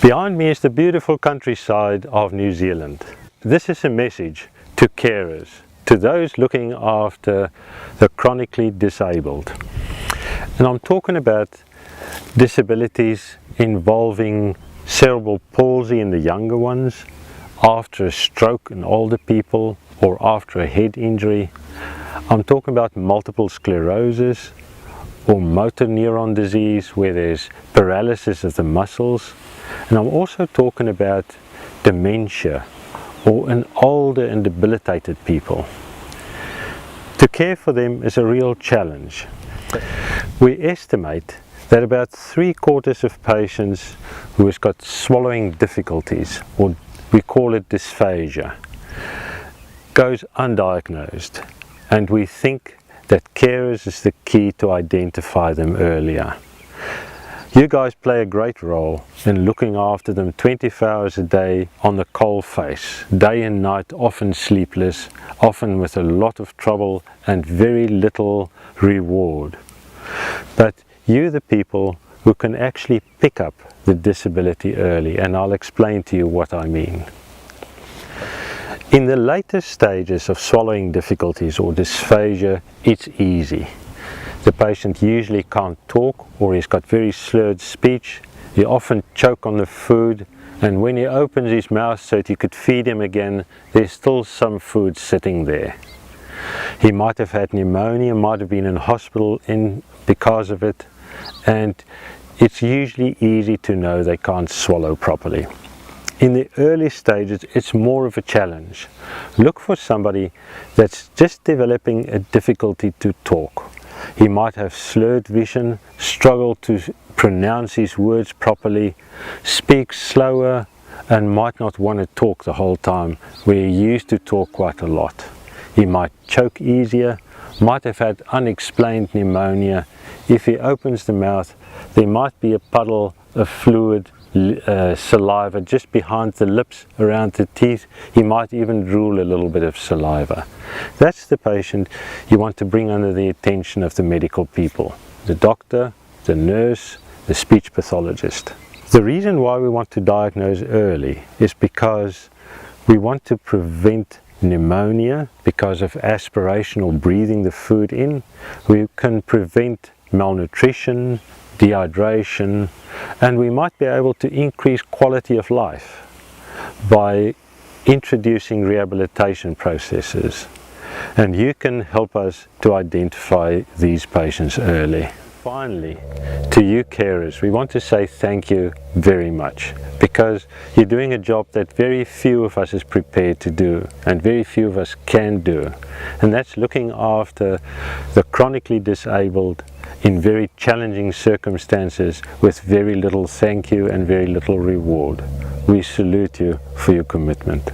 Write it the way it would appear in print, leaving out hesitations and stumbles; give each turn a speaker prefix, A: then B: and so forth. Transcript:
A: Behind me is the beautiful countryside of New Zealand. This is a message to carers, to those looking after the chronically disabled. And I'm talking about disabilities involving cerebral palsy in the younger ones, after a stroke in older people, or after a head injury. I'm talking about multiple sclerosis or motor neuron disease where there's paralysis of the muscles. And I'm also talking about dementia or in older and debilitated people. To care for them is a real challenge. We estimate that about 3/4 of patients who has got swallowing difficulties, or we call it dysphagia, goes undiagnosed, and we think that carers is the key to identify them earlier. You guys play a great role in looking after them 24 hours a day on the coal face, day and night, often sleepless, often with a lot of trouble and very little reward. But you're the people who can actually pick up the disability early, and I'll explain to you what I mean. In the later stages of swallowing difficulties or dysphagia, it's easy. The patient usually can't talk, or he's got very slurred speech. He often choke on the food, and when he opens his mouth so that you could feed him again, there's still some food sitting there. He might have had pneumonia, might have been in hospital because of it, and it's usually easy to know they can't swallow properly. In the early stages, it's more of a challenge. Look for somebody that's just developing a difficulty to talk. He might have slurred vision, struggle to pronounce his words properly, speak slower, and might not want to talk the whole time, where he used to talk quite a lot. He might choke easier, might have had unexplained pneumonia. If he opens the mouth, there might be a puddle of fluid, saliva just behind the lips, around the teeth. He might even drool a little bit of saliva. That's the patient you want to bring under the attention of the medical people, the doctor, the nurse, the speech pathologist. The reason why we want to diagnose early is because we want to prevent pneumonia because of aspiration or breathing the food in. We can prevent malnutrition, dehydration, and we might be able to increase quality of life by introducing rehabilitation processes. And you can help us to identify these patients early. Finally, to you carers, we want to say thank you very much, because you're doing a job that very few of us is prepared to do, and very few of us can do. And that's looking after the chronically disabled in very challenging circumstances with very little thank you and very little reward. We salute you for your commitment.